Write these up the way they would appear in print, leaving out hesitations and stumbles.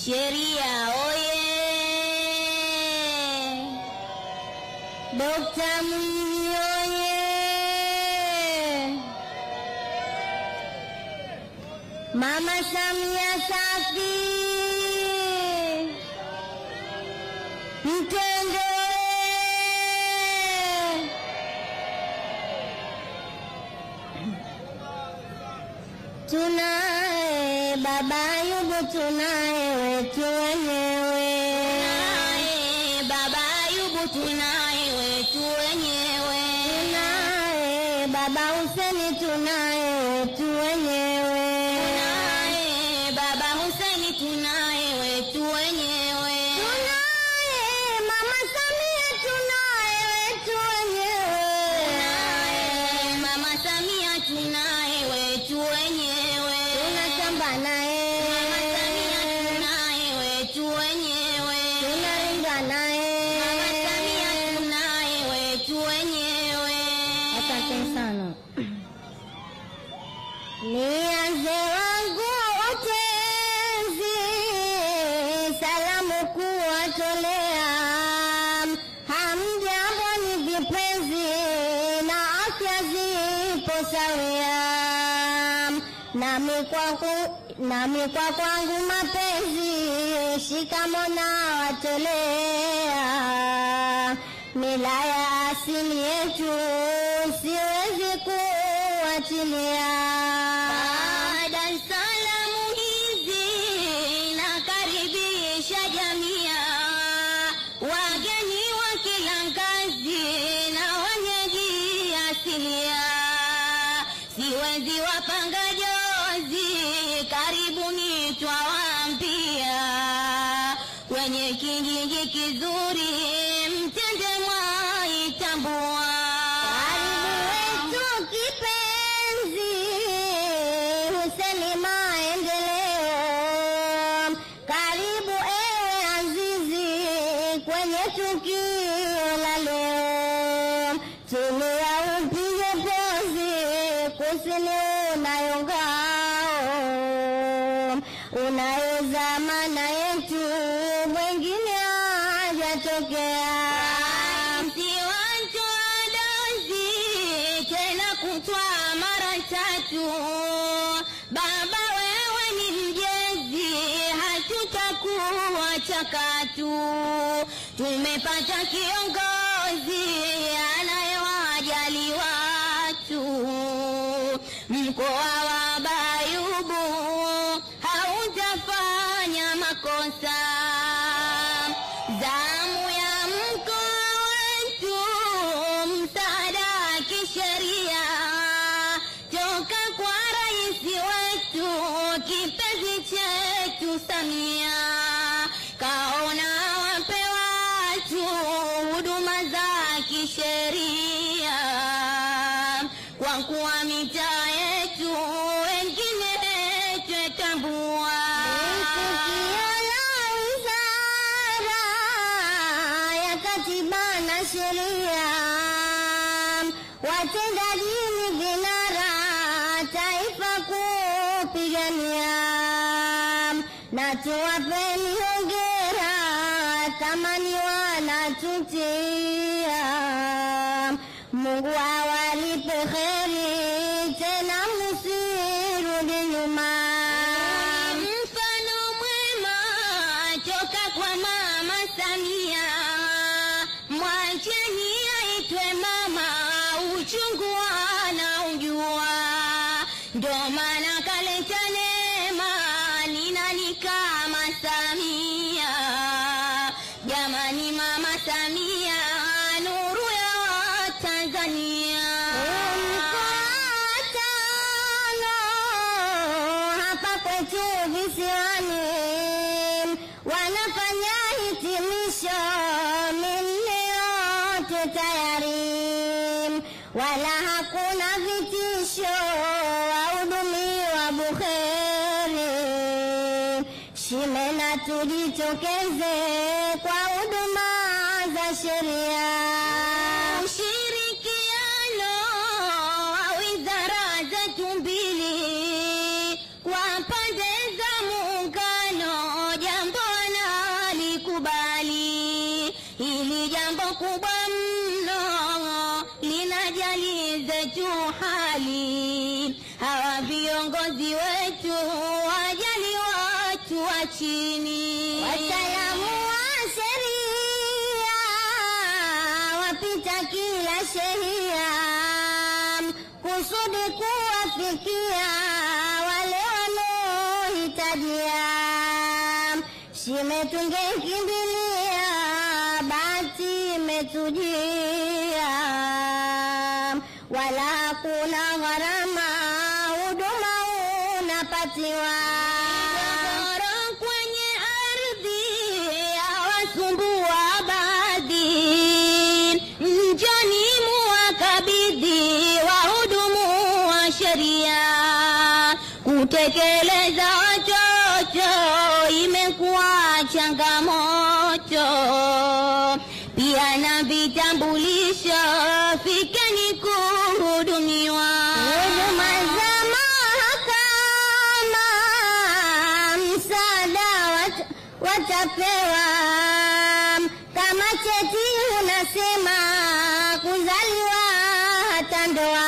Sheria oye! Dr. Mwinyi oye! Mama Samia safi! Mtende! Tunaye Baba Ayubu, tunaye wetu wenyewe. Tunaye Baba Ayubu, tunaye wetu wenyewe. Tunaye Baba Huseni, tunaye wetu wenyewe. Tunaye Baba Huseni, tunaye wetu wenyewe. Tunaye Mama Samia, tunaye wetu wenyewe. Tunaye Mama Samia, tunaye wetu wenyewe. Tunatamba naye Mama Samia, tunaye wetu wenyewe. Tunaringa naye Mama Samia, tunaye wetu wenyewe. Asante sana. Nianze wangu utenzi, salamu kuwatolea. Hamjambo ni vipenzi, na afya zipo sawia. Nami kwa kwangu mapenzi, shikamo na watolea. Mila ya asili yetu siwezi kuachilia. Baada salamu hizi nakaribisha jamia, wageni wa kila ngazi na wenyeji asilia. Siwezi wapanga jozi, karibuni twawaambia. Kwenye kijiji kizuri Mtende mwaitambua. Karibu wetu kipenzi, Huseni maendeleo. Karibu ewe Azizi, kwenye tukio la leo. Tulia upige pozi, kusini unayo ngao. Unayo zamana yetu, mwengine hajatokea. Msiwatoa dozi, tena kutwa mara tatu. Baba wewe ni mjezi, hatutakuwa chakatu. Tumepata kiongozi anayewajali watu. Mkoa wa Bayubu hautafanya makosa. Zamu ya mkoa wetu, msaada kisheria toka kwa rais wetu, kipenzi chetu Samia. Kaona wape watu huduma za kisheria, kwa kuwa mitaa yetu wengine twetambua. Tukio la Wizara ya Katiba na Sheria, watendaji ni vinara, taifa kupigania. Na tuwapeni hongera, thamani wanatutia. Mungu awalipe kheri, tena msirudi nyuma. Mfano mwema toka kwa Mama Samia, mwacheni aitwe mama, uchungu anaujua. Ndo maana kaleta neema, ni nani kama Samia? Jamani, Mama Samia, nuru ya Tanzania. Mkoa tano hapa kwetu visiwani, wanafanya hitimisho, minne yote tayari. Wala hakuna vitisho, wahudumiwa buheri. Shime na tujitokeze kwa huduma za sheria. Ushirikiano wa wizara zetu mbili, kwa pande za muungano, jambo kubwa mno linajali zetu hali. Hawa viongozi wetu wajali watu wa chini. Wataalamu wa sheria wapita kila sheria kusudi kuwafikia wale wanaohitajia. Shime tungekimbilia bahati imetujia, wala hakuna gharama huduma unapatiwa. Migogoro kwenye ardhi yawasumbua baadhi, njoni muwakabidhi wahudumu wa sheria. Kutekeleza watoto imekuwa changamoto, pia na vitambulisho fikeni kuhudumiwa. Huduma za mahakama msaada watapewa, kama cheti unasema kuzaliwa hata ndoa.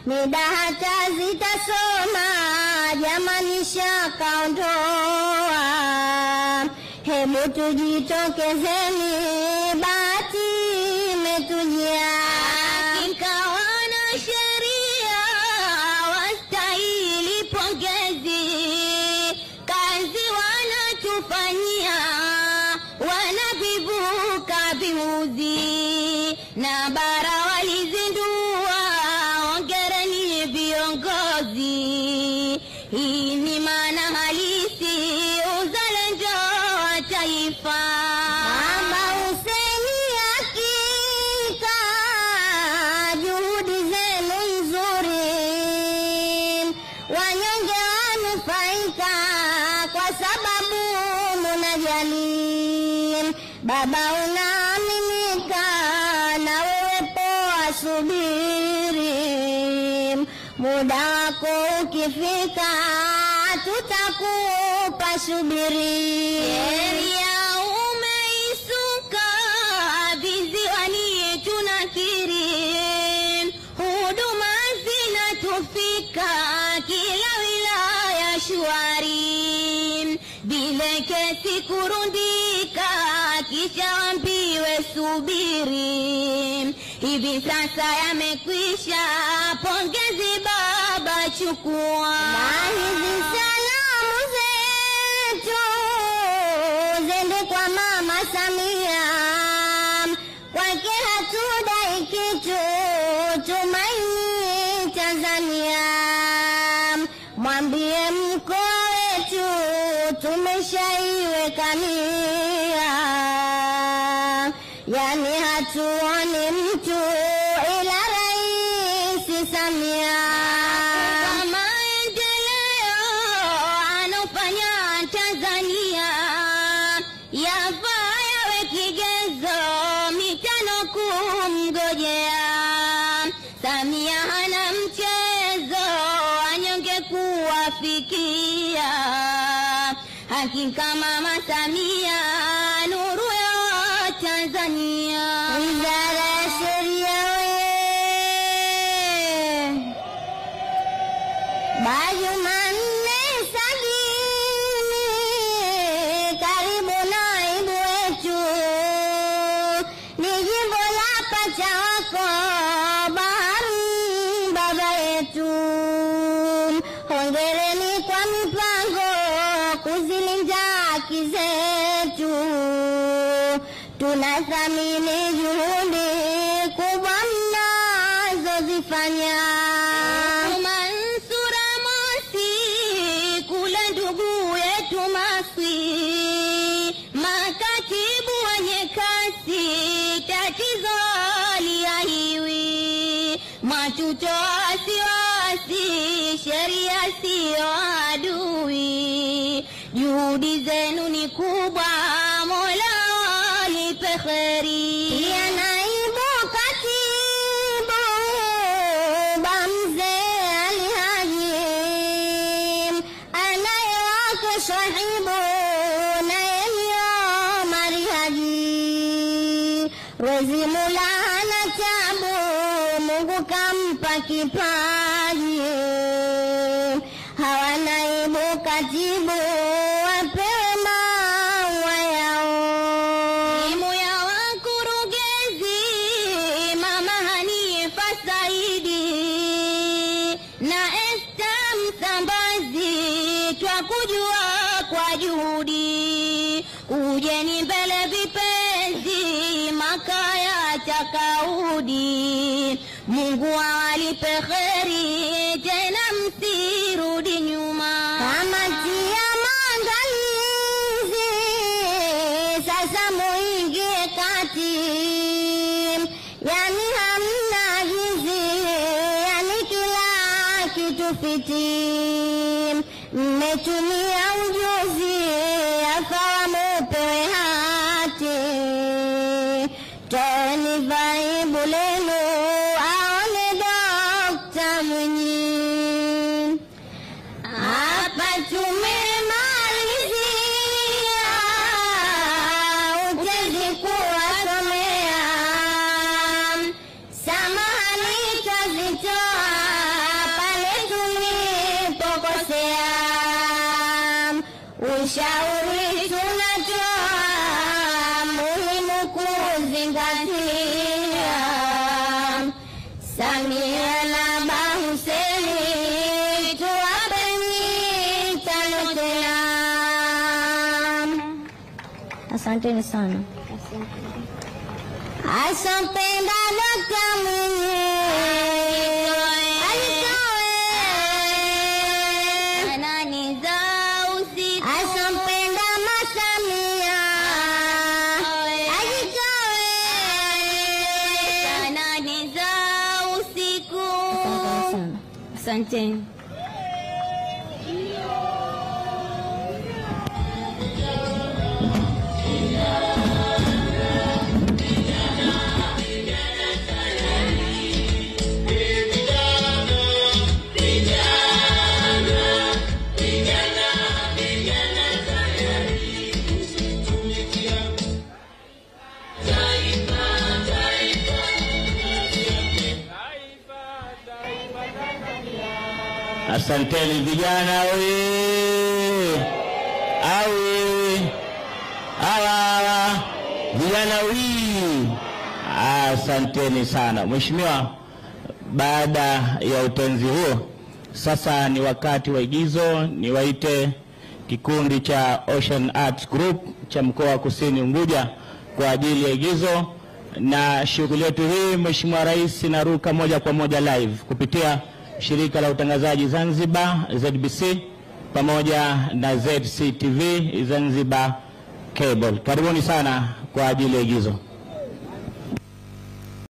Mida hata zitasoma jamani shakaondoa. Hebu tujitokezeni bahati imetujia. Hakika wana sheria wastahili pongezi, kazi wanatufanyia wanavivuka vimuzi, na bara walizindua. Hongereni viongozi, hii ni maana halisi uzalendo wa taifa. Mama Hussein hakika juhudi zenu nzuri, wanyonge wanufaika kwa sababu munajali. Baba unaaminika na wewe poa, subiri muda wako ukifika tutakupa, subiri. Sheria umeisuka viziwani tunakiri, huduma zinatufika kila wilaya shwari. Vile kesi kurundika kisha ambiwe subiri, hivi sasa yamekwisha, pongezi baba chukua. Na hizi salamu zetu zende kwa Mama Samia, kwake hatudai kitu, tumaini Tanzania. Mwambie mkoa wetu tumeshaiweka nia, yani hatuoni mtu ila Rais Samia. Kwa maendeleo anofanya Tanzania, yafaa yawe kigezo mitano kumngojea. Samia hana mchezo, anyonge kuwafikia. Hakika Mama Samia nuru ya Tanzania. Wizara ya Sheria Jumanne Sagini, karibu naibu wetu, ni jimbo la pacha wako Bahari baba yetu. Hongereni kwa mipango kuzilinda haki zetu, tunathamini juhudi kubwa mnazozifanya. Mansura Mosi kule ndugu yetu Masi, makatibu wenye kasi, tatizo liahiwi. Matuto wasiwasi, sheria sio adui. Juhudi zenu ni kubwa, Mola walipe kheri. Ya naibu katibu Bamze Alihaji, anaye wako sahibu na Elio Marihaji. Rozi Mula hana tabu, Mungu kampa kipaji. Hawanaibu katibu, wapewe maua yao. Timu ya wakurugenzi, Mama Hanifa Saidi na Esther Msambazi, twakujua kwa juhudi. Ujeni mbele vipenzi, makaya takaudi. Mungu awalipe kheri, tena msirudi nyuma. Kamati ya maandalizi, sasa muingie kati. Yani hamna gizi, yani kila kitu fiti. Mmetumia ujuzi, afaa mupewe hati. Toeni vaibu lenu, aone Dokta Mwinyi. Hapa tumemalizia, utezi kuwasomea. Samahani twazitoa, pale tulipokosea. Ushauri tunatoa, muhimu kuzingatia. Samia na Bahuseni, tuwapeni tano tena. Asanteni sana. Asampenda Dokta Mwinyi, asampenda Masamia, nani za usiku. Asanteni. Asanteni vijana hawa vijana asanteni sana. Mheshimiwa, baada ya utenzi huo, sasa ni wakati wa igizo. Niwaite kikundi cha Ocean Arts Group cha mkoa wa Kusini Unguja kwa ajili ya igizo. Na shughuli yetu hii Mheshimiwa Rais inaruka moja kwa moja live kupitia shirika la utangazaji Zanzibar ZBC pamoja na ZCTV Zanzibar Cable. Karibuni sana kwa ajili ya igizo.